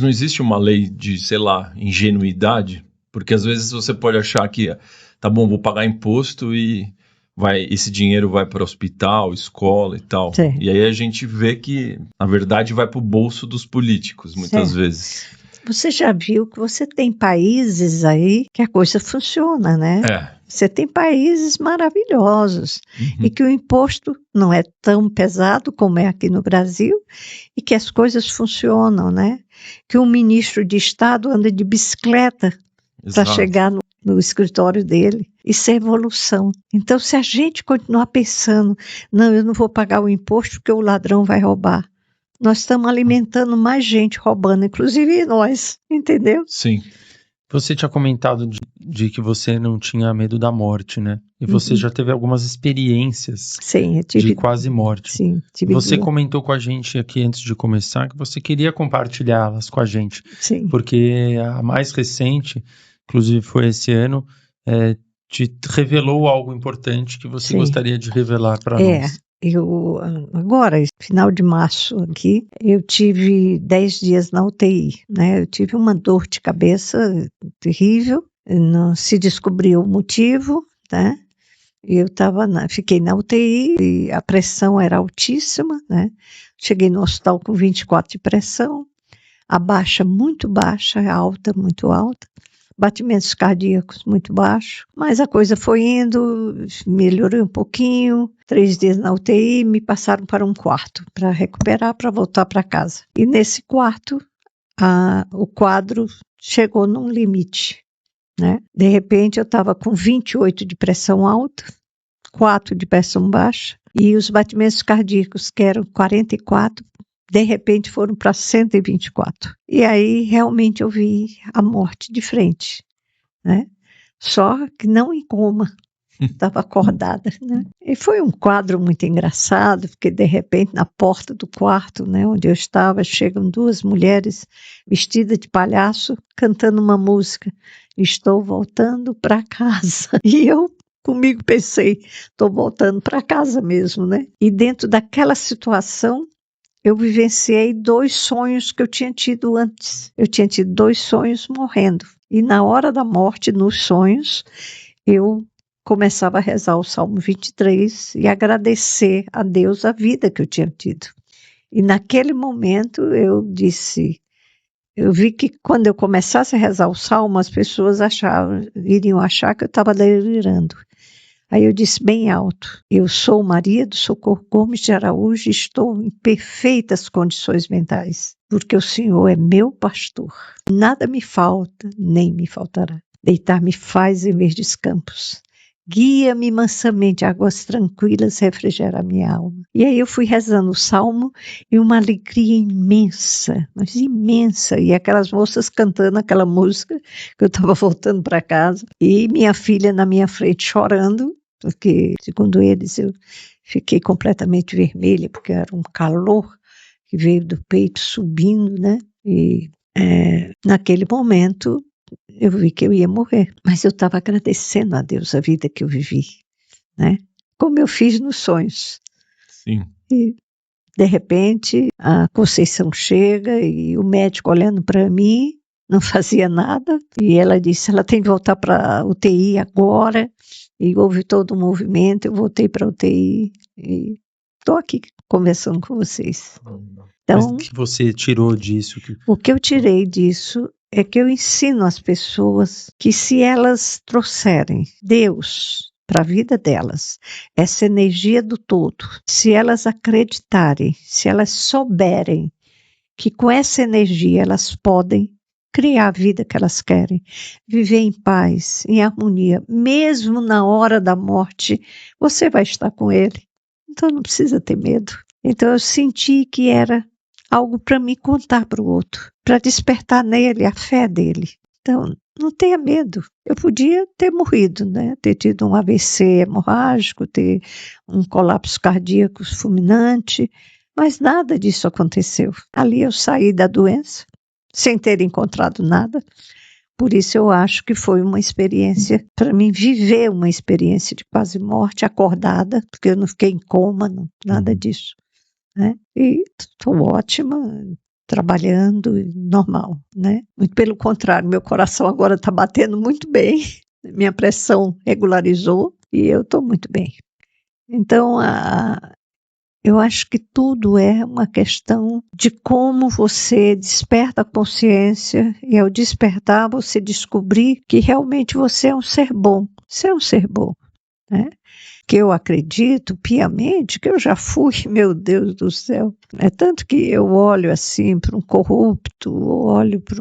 Não existe uma lei de, sei lá, ingenuidade? Porque às vezes você pode achar que, tá bom, vou pagar imposto e esse dinheiro vai para hospital, escola e tal. Sim. E aí a gente vê que, na verdade, vai para o bolso dos políticos, muitas vezes. Você já viu que você tem países aí que a coisa funciona, né? Você tem países maravilhosos e que o imposto não é tão pesado como é aqui no Brasil e que as coisas funcionam, né? Que um ministro de Estado anda de bicicleta para chegar no escritório dele. Isso é evolução. Então, se a gente continuar pensando, não, eu não vou pagar o imposto porque o ladrão vai roubar, nós estamos alimentando mais gente roubando, inclusive nós, entendeu? Sim. Você tinha comentado de que você não tinha medo da morte, né? E você já teve algumas experiências de quase morte. Sim, tive Você duas. comentou com a gente aqui antes de começar que você queria compartilhá-las com a gente. Sim. Porque a mais recente, inclusive foi esse ano, te revelou algo importante que você gostaria de revelar para nós. Agora, final de março aqui, eu tive 10 dias na UTI, né? Eu tive uma dor de cabeça terrível, não se descobriu o motivo, né? Eu fiquei na UTI e a pressão era altíssima, né? Cheguei no hospital com 24 de pressão, a baixa muito baixa, alta, muito alta. Batimentos cardíacos muito baixos, mas a coisa foi indo, melhorou um pouquinho, 3 dias na UTI, me passaram para um quarto, para recuperar, para voltar para casa. E nesse quarto, o quadro chegou num limite, né? De repente, eu estava com 28 de pressão alta, 4 de pressão baixa, e os batimentos cardíacos, que eram 44, de repente foram para 124. E aí realmente eu vi a morte de frente, né? Só que não em coma, estava acordada, né? E foi um quadro muito engraçado, porque de repente na porta do quarto, né, onde eu estava, chegam 2 mulheres vestidas de palhaço cantando uma música. Estou voltando para casa. E eu comigo pensei, estou voltando para casa mesmo, né? E dentro daquela situação eu vivenciei 2 sonhos que eu tinha tido antes. Eu tinha tido 2 sonhos morrendo. E na hora da morte, nos sonhos, eu começava a rezar o Salmo 23 e agradecer a Deus a vida que eu tinha tido. E naquele momento eu vi que quando eu começasse a rezar o Salmo, as pessoas iriam achar que eu estava delirando. Aí eu disse bem alto, eu sou Maria do Socorro Gomes de Araújo e estou em perfeitas condições mentais, porque o Senhor é meu pastor. Nada me falta, nem me faltará. Deitar-me faz em verdes campos. Guia-me mansamente, águas tranquilas refrigera minha alma. E aí eu fui rezando o salmo e uma alegria imensa, mas imensa. E aquelas moças cantando aquela música que eu estava voltando para casa. E minha filha na minha frente chorando, porque, segundo eles, eu fiquei completamente vermelha, porque era um calor que veio do peito subindo, né? E naquele momento eu vi que eu ia morrer, mas eu estava agradecendo a Deus a vida que eu vivi, né? Como eu fiz nos sonhos. Sim. E, de repente, a Conceição chega e o médico olhando para mim, não fazia nada, e ela disse, ela tem que voltar para a UTI agora, e houve todo um movimento, eu voltei para a UTI, e estou aqui conversando com vocês. Então, mas o que você tirou disso? O que eu tirei disso é que eu ensino às pessoas que se elas trouxerem Deus para a vida delas, essa energia do todo, se elas acreditarem, se elas souberem que com essa energia elas podem criar a vida que elas querem, viver em paz, em harmonia, mesmo na hora da morte, você vai estar com ele. Então não precisa ter medo. Então eu senti que era algo para me contar para o outro, para despertar nele a fé dele. Então, não tenha medo. Eu podia ter morrido, né? Ter tido um AVC hemorrágico, ter um colapso cardíaco fulminante, mas nada disso aconteceu. Ali eu saí da doença, sem ter encontrado nada. Por isso eu acho que foi uma experiência, para mim, viver uma experiência de quase morte acordada, porque eu não fiquei em coma, não, nada disso. Né? E estou ótima, trabalhando, normal, né? Muito pelo contrário, meu coração agora está batendo muito bem, minha pressão regularizou e eu estou muito bem. Então, eu acho que tudo é uma questão de como você desperta a consciência e ao despertar você descobrir que realmente você é um ser bom. Você é um ser bom, né? Que eu acredito piamente que eu já fui, meu Deus do céu. É tanto que eu olho assim para um corrupto, ou olho para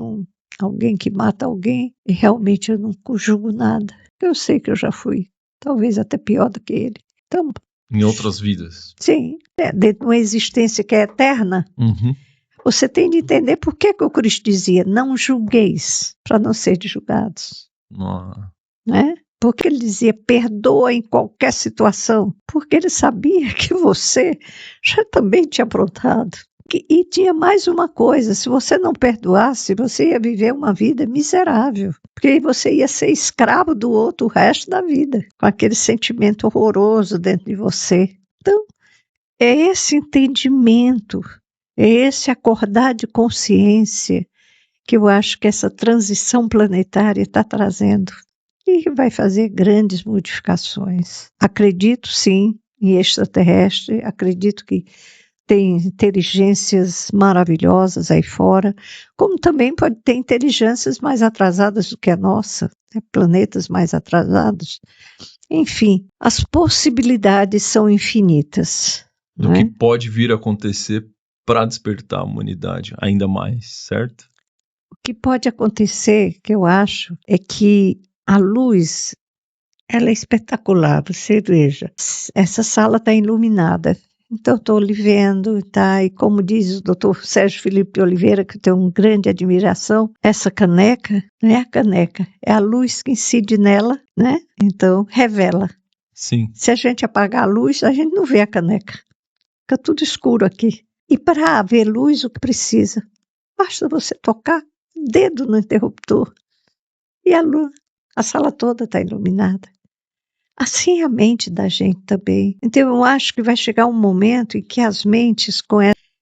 alguém que mata alguém e realmente eu não julgo nada. Eu sei que eu já fui, talvez até pior do que ele. Então, Em outras vidas. sim, dentro de uma existência que é eterna, você tem de entender por que o Cristo dizia, não julgueis, para não ser julgados. Né? Porque ele dizia, perdoa em qualquer situação, porque ele sabia que você já também tinha aprontado. E tinha mais uma coisa, se você não perdoasse, você ia viver uma vida miserável, porque você ia ser escravo do outro o resto da vida, com aquele sentimento horroroso dentro de você. Então, é esse entendimento, é esse acordar de consciência que eu acho que essa transição planetária está trazendo e vai fazer grandes modificações. Acredito, sim, em extraterrestre, acredito que tem inteligências maravilhosas aí fora, como também pode ter inteligências mais atrasadas do que a nossa, né? Planetas mais atrasados. Enfim, as possibilidades são infinitas. Do que pode vir a acontecer para despertar a humanidade ainda mais, certo? O que pode acontecer, que eu acho, é que a luz, ela é espetacular, você veja. Essa sala está iluminada. Então, estou lhe vendo, tá? E como diz o doutor Sérgio Felipe de Oliveira, que eu tenho uma grande admiração, essa caneca não é a caneca, é a luz que incide nela, né? Então, revela. Sim. Se a gente apagar a luz, a gente não vê a caneca. Fica tudo escuro aqui. E para haver luz, o que precisa? Basta você tocar o dedo no interruptor e a luz, a sala toda está iluminada. Assim é a mente da gente também. Então eu acho que vai chegar um momento em que as mentes com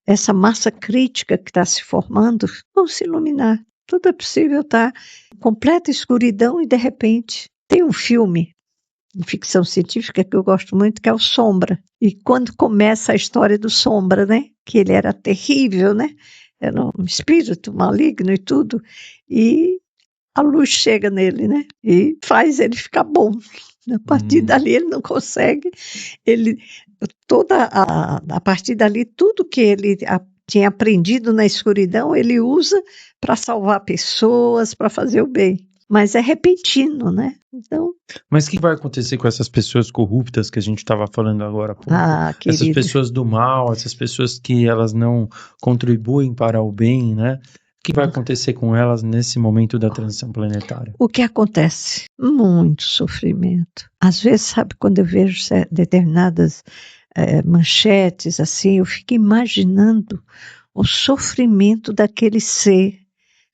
essa massa crítica que está se formando vão se iluminar. Tudo é possível estar em completa escuridão e de repente tem um filme de ficção científica que eu gosto muito, que é o Sombra. E quando começa a história do Sombra, né? Que ele era terrível, né? Era um espírito maligno e tudo. E a luz chega nele, né? E faz ele ficar bom. A partir dali ele não consegue. A partir dali, tudo que ele tinha aprendido na escuridão, ele usa para salvar pessoas, para fazer o bem. Mas é repentino, né? Então... Mas o que vai acontecer com essas pessoas corruptas que a gente estava falando agora há pouco? Essas pessoas do mal, essas pessoas que elas não contribuem para o bem, né? O que vai acontecer com elas nesse momento da transição planetária? O que acontece? Muito sofrimento. Às vezes, sabe, quando eu vejo determinadas manchetes, assim, eu fico imaginando o sofrimento daquele ser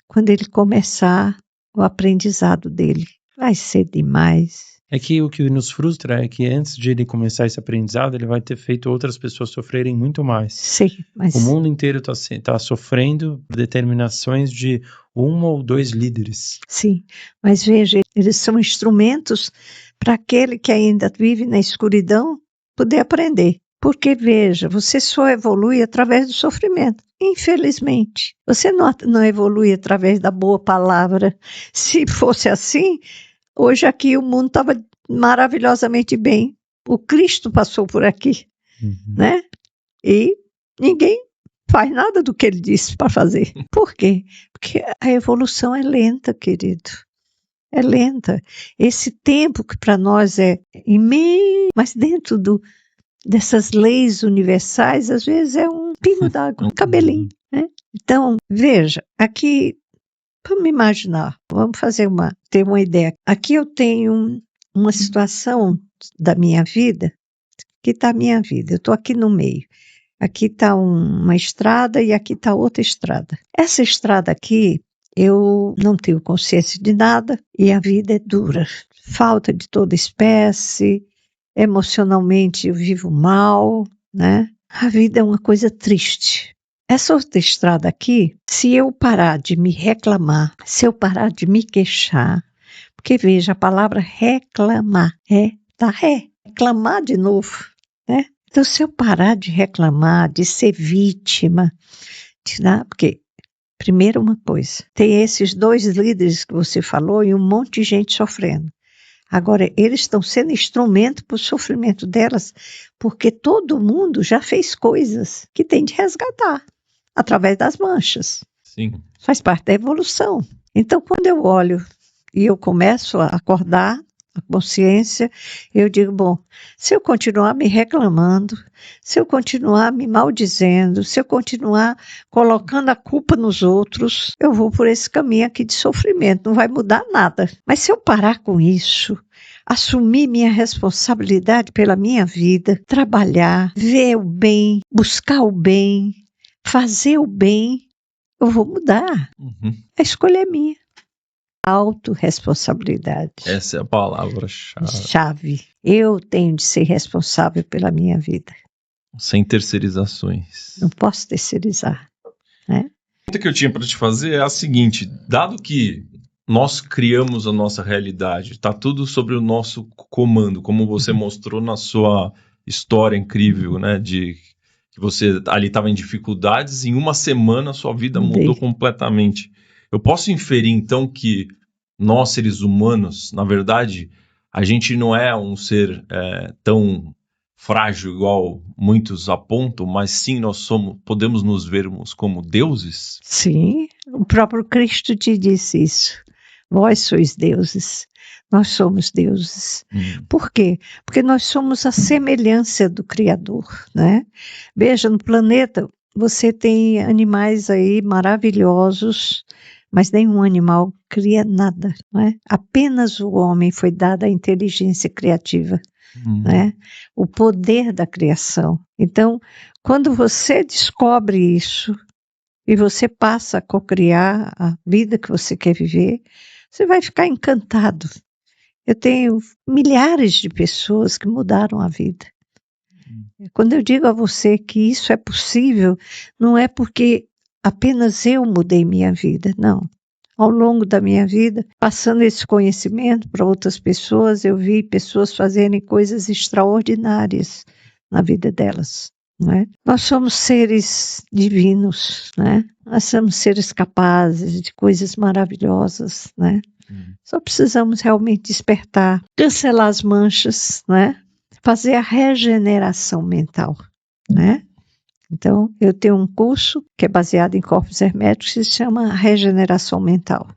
quando ele começar o aprendizado dele. Vai ser demais. É que o que nos frustra é que antes de ele começar esse aprendizado, ele vai ter feito outras pessoas sofrerem muito mais. Sim, mas... O mundo inteiro está sofrendo por determinações de 1 ou 2 líderes. Sim, mas veja, eles são instrumentos para aquele que ainda vive na escuridão poder aprender. Porque, veja, você só evolui através do sofrimento. Infelizmente, você não evolui através da boa palavra. Se fosse assim, hoje aqui o mundo estava maravilhosamente bem. O Cristo passou por aqui, né? E ninguém faz nada do que ele disse para fazer. Por quê? Porque a evolução é lenta, querido. É lenta. Esse tempo que para nós é imenso, mas dentro dessas leis universais, às vezes é um pingo d'água, um cabelinho, né? Então, veja, aqui, vamos imaginar, vamos ter uma ideia. Aqui eu tenho uma situação da minha vida, que está a minha vida, eu estou aqui no meio. Aqui está uma estrada e aqui está outra estrada. Essa estrada aqui, eu não tenho consciência de nada e a vida é dura. Falta de toda espécie, emocionalmente eu vivo mal, né? A vida é uma coisa triste. essa outra estrada aqui, se eu parar de me reclamar, se eu parar de me queixar, porque veja, a palavra reclamar reclamar de novo, né? Então, se eu parar de reclamar, de ser vítima, porque, primeiro uma coisa, tem esses 2 líderes que você falou e um monte de gente sofrendo. Agora, eles estão sendo instrumento para o sofrimento delas, porque todo mundo já fez coisas que tem de resgatar, através das manchas. Sim. Faz parte da evolução. Então, quando eu olho e eu começo a acordar a consciência, eu digo, bom, se eu continuar me reclamando, se eu continuar me maldizendo, se eu continuar colocando a culpa nos outros, eu vou por esse caminho aqui de sofrimento, não vai mudar nada. Mas se eu parar com isso, assumir minha responsabilidade pela minha vida, trabalhar, ver o bem, buscar o bem, fazer o bem, eu vou mudar. Uhum. A escolha é minha. Autorresponsabilidade. Essa é a palavra-chave. Eu tenho de ser responsável pela minha vida. Sem terceirizações. Não posso terceirizar, né? A pergunta que eu tinha para te fazer é a seguinte: dado que nós criamos a nossa realidade, está tudo sobre o nosso comando, como você mostrou na sua história incrível, né? De que você ali estava em dificuldades, em uma semana a sua vida mudou completamente. Eu posso inferir, então, que nós, seres humanos, na verdade, a gente não é um ser tão frágil igual muitos apontam, mas sim nós podemos nos vermos como deuses? Sim, o próprio Cristo te disse isso. Vós sois deuses, nós somos deuses. Por quê? Porque nós somos a semelhança do Criador, né? Veja, no planeta você tem animais aí maravilhosos, mas nenhum animal cria nada, né? Apenas o homem foi dada a inteligência criativa, né? O poder da criação. Então, quando você descobre isso e você passa a cocriar a vida que você quer viver, você vai ficar encantado. Eu tenho milhares de pessoas que mudaram a vida. Quando eu digo a você que isso é possível, não é porque apenas eu mudei minha vida, não. Ao longo da minha vida, passando esse conhecimento para outras pessoas, eu vi pessoas fazerem coisas extraordinárias na vida delas. Né? Nós somos seres divinos, né? Nós somos seres capazes de coisas maravilhosas, né? Só precisamos realmente despertar, cancelar as manchas, né? Fazer a regeneração mental, né? Então, eu tenho um curso que é baseado em corpos herméticos que se chama Regeneração Mental,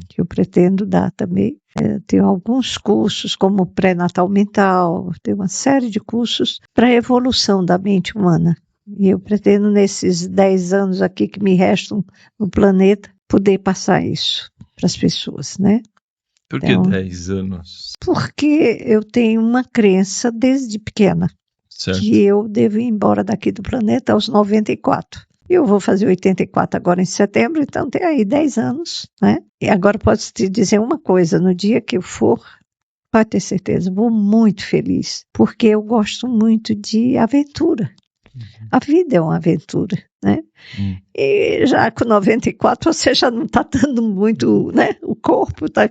que eu pretendo dar também. Tenho alguns cursos como pré-natal mental, tenho uma série de cursos para a evolução da mente humana. E eu pretendo, nesses 10 anos aqui que me restam no planeta, poder passar isso para as pessoas, né? Por que 10 anos? Porque eu tenho uma crença desde pequena. Certo. Que eu devo ir embora daqui do planeta aos 94. Eu vou fazer 84 agora em setembro, então tem aí 10 anos, né? E agora posso te dizer uma coisa, no dia que eu for, pode ter certeza, vou muito feliz, porque eu gosto muito de aventura. A vida é uma aventura, né? E já com 94 você já não está dando muito, né? O corpo está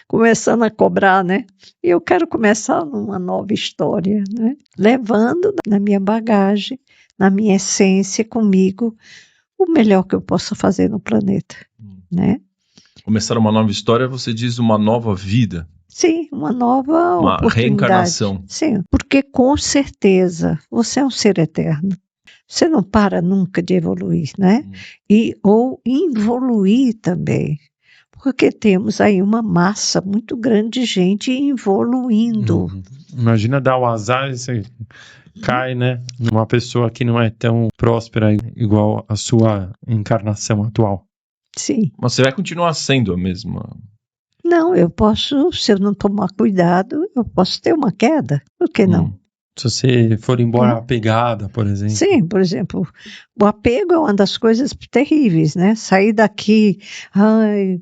começando a cobrar, né? E eu quero começar numa nova história, né? Levando na minha bagagem, na minha essência comigo, o melhor que eu possa fazer no planeta, né? Começar uma nova história, você diz uma nova vida. Sim, uma nova oportunidade. Reencarnação. Sim, porque com certeza você é um ser eterno. Você não para nunca de evoluir, né? Ou evoluir também. Porque temos aí uma massa muito grande de gente evoluindo. Imagina dar o azar e você cai, né? Numa pessoa que não é tão próspera igual a sua encarnação atual. Sim. Mas você vai continuar sendo a mesma... Não, eu posso, se eu não tomar cuidado, eu posso ter uma queda. Por que não? Se você for embora apegada, por exemplo. Sim, por exemplo, o apego é uma das coisas terríveis, né? Sair daqui,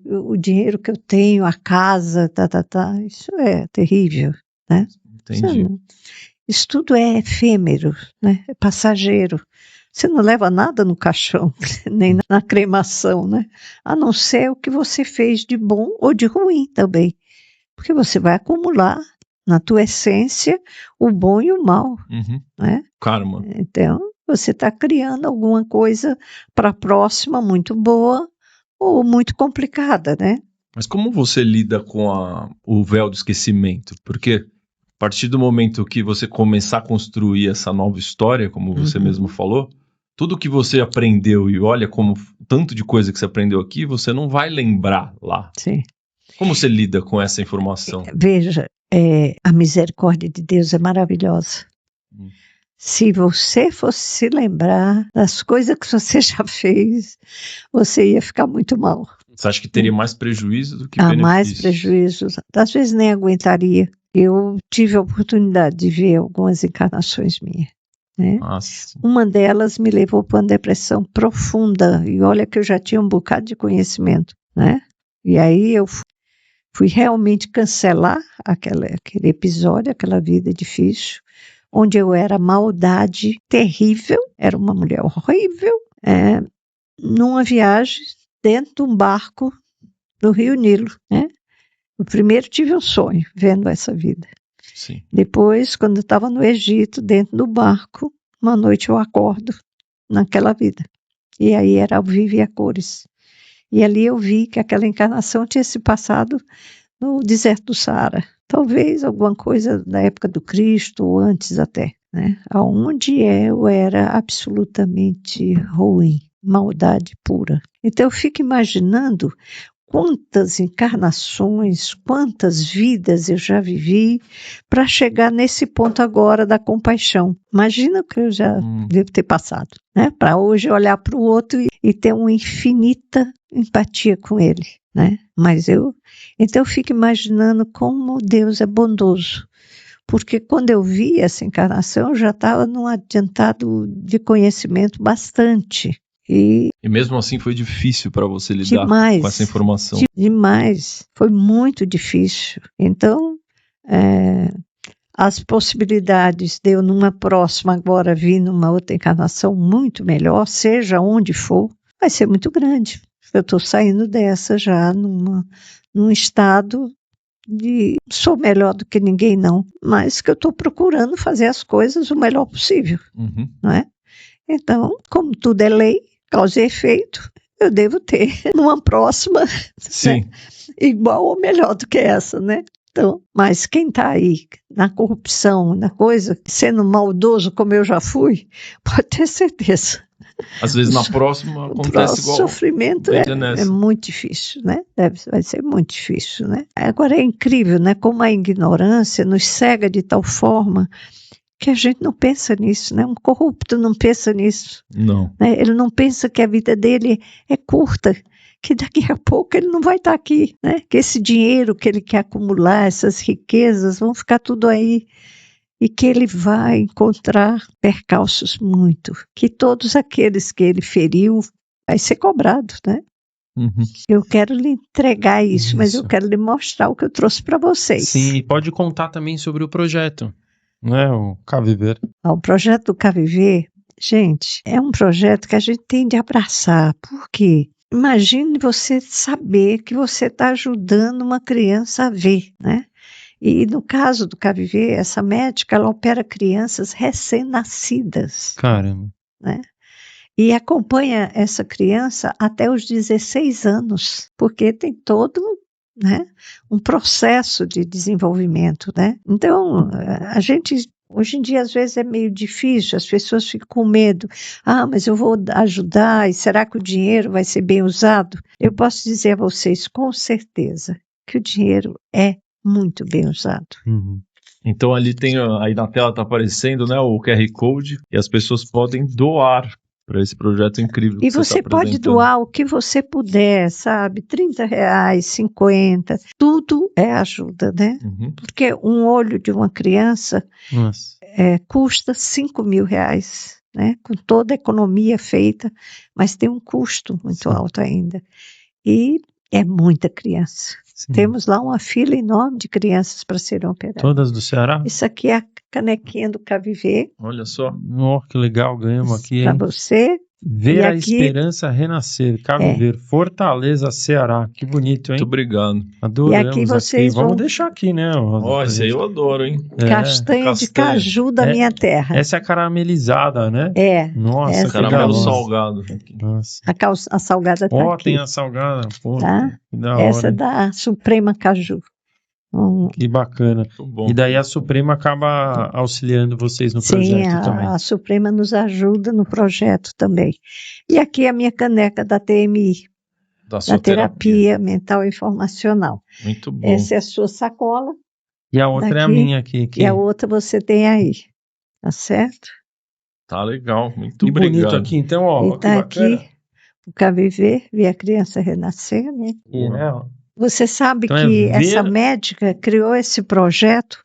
o dinheiro que eu tenho, a casa, isso é terrível, né? Entendi. Isso tudo é efêmero, né? É passageiro. Você não leva nada no caixão, nem na cremação, né? A não ser o que você fez de bom ou de ruim também. Porque você vai acumular na tua essência o bom e o mal, né? Karma. Então, você está criando alguma coisa para a próxima muito boa ou muito complicada, né? Mas como você lida com o véu do esquecimento? Porque a partir do momento que você começar a construir essa nova história, como você mesmo falou, tudo que você aprendeu e olha como tanto de coisa que você aprendeu aqui, você não vai lembrar lá. Sim. Como você lida com essa informação? Veja, a misericórdia de Deus é maravilhosa. Se você fosse se lembrar das coisas que você já fez, você ia ficar muito mal. Você acha que teria mais prejuízo do que benefício? Mais prejuízo. Às vezes nem aguentaria. Eu tive a oportunidade de ver algumas encarnações minhas. Né? Uma delas me levou para uma depressão profunda. E olha que eu já tinha um bocado de conhecimento. Né? E aí eu fui realmente cancelar aquele episódio, aquela vida difícil, onde eu era maldade terrível, era uma mulher horrível, numa viagem dentro de um barco no Rio Nilo. Né? Eu primeiro tive um sonho, vendo essa vida. Sim. Depois, quando eu estava no Egito, dentro do barco, uma noite eu acordo naquela vida. E aí era ao vivo e a cores. E ali eu vi que aquela encarnação tinha se passado no deserto do Saara. Talvez alguma coisa da época do Cristo, ou antes até. Né? Onde eu era absolutamente ruim, maldade pura. Então eu fico imaginando quantas encarnações, quantas vidas eu já vivi para chegar nesse ponto agora da compaixão. Imagina o que eu já devo ter passado, né? Para hoje olhar para o outro e ter uma infinita empatia com ele, né? Então eu fico imaginando como Deus é bondoso. Porque quando eu vi essa encarnação, eu já estava num adiantado de conhecimento bastante. E mesmo assim foi difícil para você lidar com essa informação? Demais. Foi muito difícil. Então, as possibilidades de eu, numa próxima, agora vir numa outra encarnação muito melhor, seja onde for, vai ser muito grande. Eu estou saindo dessa já num estado de sou melhor do que ninguém, não, mas que eu estou procurando fazer as coisas o melhor possível. Não é? Então, como tudo é lei, causa e efeito, eu devo ter numa próxima, sim, né, igual ou melhor do que essa, né? Então, mas quem está aí na corrupção, na coisa, sendo maldoso como eu já fui, pode ter certeza. Às vezes na próxima acontece igual. O sofrimento é muito difícil, né? Vai ser muito difícil, né? Agora é incrível, né? Como a ignorância nos cega de tal forma que a gente não pensa nisso, né? Um corrupto não pensa nisso. Não. Né? Ele não pensa que a vida dele é curta, que daqui a pouco ele não vai estar aqui, né? Que esse dinheiro que ele quer acumular, essas riquezas, vão ficar tudo aí. E que ele vai encontrar percalços muito. Que todos aqueles que ele feriu vai ser cobrado, né? Eu quero lhe entregar isso, mas eu quero lhe mostrar o que eu trouxe para vocês. Sim, e pode contar também sobre o projeto. Não é o Caviver? O projeto do Caviver, gente, é um projeto que a gente tem de abraçar. Por quê? Imagine você saber que você está ajudando uma criança a ver, né? E no caso do Caviver, essa médica, ela opera crianças recém-nascidas. Caramba. Né? E acompanha essa criança até os 16 anos, porque tem todo, né, um processo de desenvolvimento, né? Então, a gente, hoje em dia, às vezes é meio difícil, as pessoas ficam com medo. Mas eu vou ajudar, e será que o dinheiro vai ser bem usado? Eu posso dizer a vocês, com certeza, que o dinheiro é muito bem usado. Então ali tem, aí na tela está aparecendo, né, o QR Code, e as pessoas podem doar para esse projeto incrível. E você pode doar o que você puder, sabe? R$30, 50, tudo é ajuda, né? Porque um olho de uma criança custa R$5.000, né? Com toda a economia feita, mas tem um custo muito alto ainda. E é muita criança. Temos lá uma fila enorme de crianças para serem operadas. Todas do Ceará? Isso aqui é a canequinha do Caviver. Olha só. Oh, que legal, ganhamos aqui, para hein? você. Ver a esperança renascer. Caviver, Fortaleza, Ceará. Que bonito, hein? Muito obrigado. Adoramos. E aqui vocês Vamos deixar aqui, né? Ó, esse aí eu adoro, hein? Castanha de caju da minha terra. Essa é a caramelizada, né? Nossa, essa caramelo salgado. Nossa. A salgada tá aqui. Tem a salgada. Pô, tá? Da essa hora, da Suprema Caju. Que bacana. E daí a Suprema acaba auxiliando vocês no projeto também. Sim, a Suprema nos ajuda no projeto também. E aqui a minha caneca da TMI, da Terapia Mental e Informacional. Muito bom. Essa é a sua sacola. E a outra é a minha aqui. E a outra você tem aí, tá certo? Tá legal, muito obrigado. Bonito aqui, então, ó. E tá aqui o Caviver, ver a criança renascer, né? Você sabe que essa médica criou esse projeto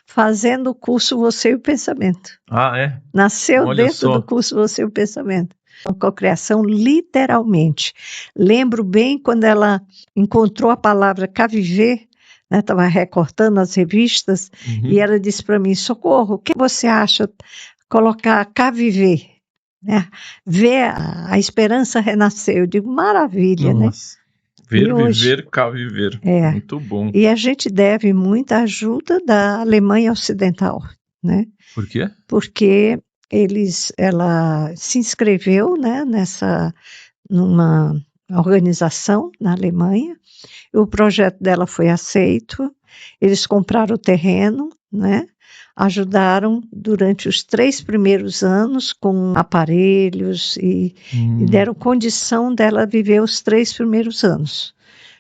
fazendo o curso Você e o Pensamento. Ah, é? Nasceu dentro do curso Você e o Pensamento. Uma cocriação, literalmente. Lembro bem quando ela encontrou a palavra Caviver, né? Estava recortando as revistas, e ela disse para mim, Socorro, o que você acha colocar Caviver? Né? Ver a esperança renascer. Eu digo, maravilha, Nossa. Né? Ver, viver, Caviver. Muito bom. E a gente deve muita ajuda da Alemanha Ocidental, né? Por quê? Porque ela se inscreveu, né, numa organização na Alemanha, e o projeto dela foi aceito, eles compraram o terreno, né? Ajudaram durante os 3 primeiros anos com aparelhos e deram condição dela viver os 3 primeiros anos.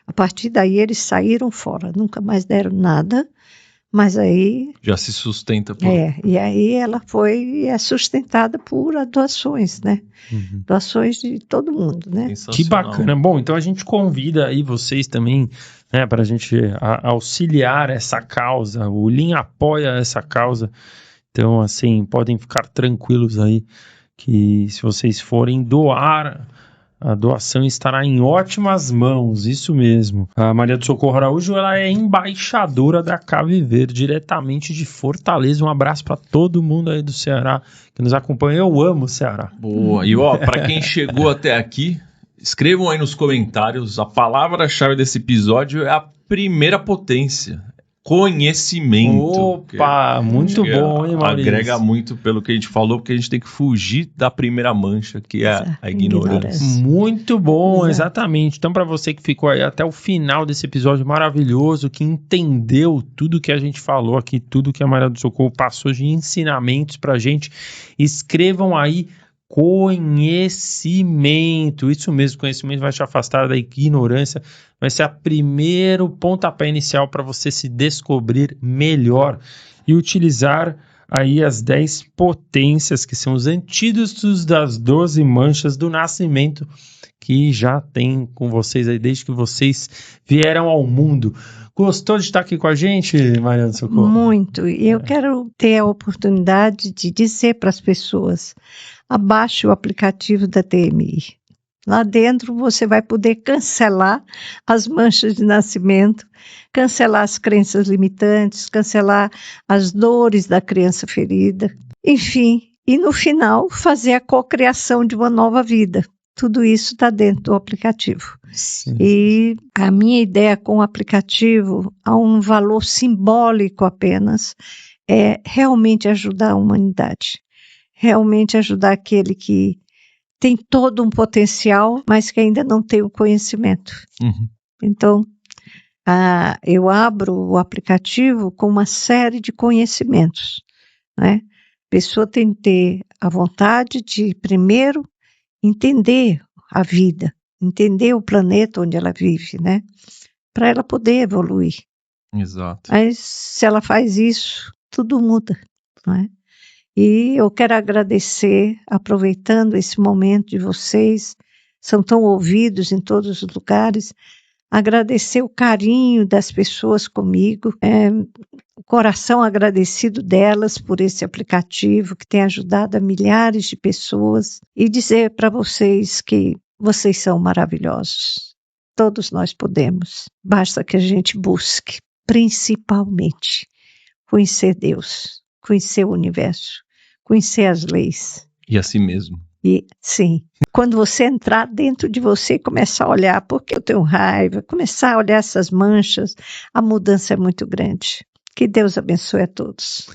A partir daí eles saíram fora, nunca mais deram nada, mas aí... Já se sustenta por... e aí ela é sustentada por doações, né? Doações de todo mundo, né? Que bacana. Bom, então a gente convida aí vocês também, né, para a gente auxiliar essa causa. O Lean apoia essa causa. Então, assim, podem ficar tranquilos aí que se vocês forem doar, a doação estará em ótimas mãos, isso mesmo. A Maria do Socorro Araújo, ela é embaixadora da Caviver, diretamente de Fortaleza. Um abraço para todo mundo aí do Ceará que nos acompanha. Eu amo o Ceará. Boa. E ó, para quem chegou até aqui, escrevam aí nos comentários, a palavra-chave desse episódio é a primeira potência. Conhecimento. Opa, muito bom, hein, Maurício? Agrega muito pelo que a gente falou, porque a gente tem que fugir da primeira mancha, que é a ignorância. Muito bom, exatamente. Então, para você que ficou aí até o final desse episódio maravilhoso, que entendeu tudo que a gente falou aqui, tudo que a Maria do Socorro passou de ensinamentos pra gente, escrevam aí conhecimento. Isso mesmo, conhecimento vai te afastar da ignorância, vai ser o primeiro pontapé inicial para você se descobrir melhor e utilizar aí as 10 potências, que são os antídotos das 12 manchas do nascimento, que já tem com vocês aí desde que vocês vieram ao mundo. Gostou de estar aqui com a gente, Maria do Socorro? Muito. E eu quero ter a oportunidade de dizer para as pessoas, abaixe o aplicativo da TMI. Lá dentro você vai poder cancelar as manchas de nascimento, cancelar as crenças limitantes, cancelar as dores da criança ferida, enfim, e no final fazer a cocriação de uma nova vida. Tudo isso está dentro do aplicativo. Sim. E a minha ideia com o aplicativo, há um valor simbólico apenas, é realmente ajudar a humanidade. Realmente ajudar aquele que tem todo um potencial, mas que ainda não tem o conhecimento. Então, eu abro o aplicativo com uma série de conhecimentos, né? A pessoa tem que ter a vontade de, primeiro, entender a vida, entender o planeta onde ela vive, né? Para ela poder evoluir. Exato. Mas se ela faz isso, tudo muda, não é? E eu quero agradecer, aproveitando esse momento de vocês, são tão ouvidos em todos os lugares, agradecer o carinho das pessoas comigo, o coração agradecido delas por esse aplicativo que tem ajudado a milhares de pessoas, e dizer para vocês que vocês são maravilhosos. Todos nós podemos. Basta que a gente busque, principalmente, conhecer Deus, conhecer o universo, conhecer as leis. E a si mesmo. E, sim, quando você entrar dentro de você, começar a olhar porque eu tenho raiva, começar a olhar essas manchas, a mudança é muito grande. Que Deus abençoe a todos.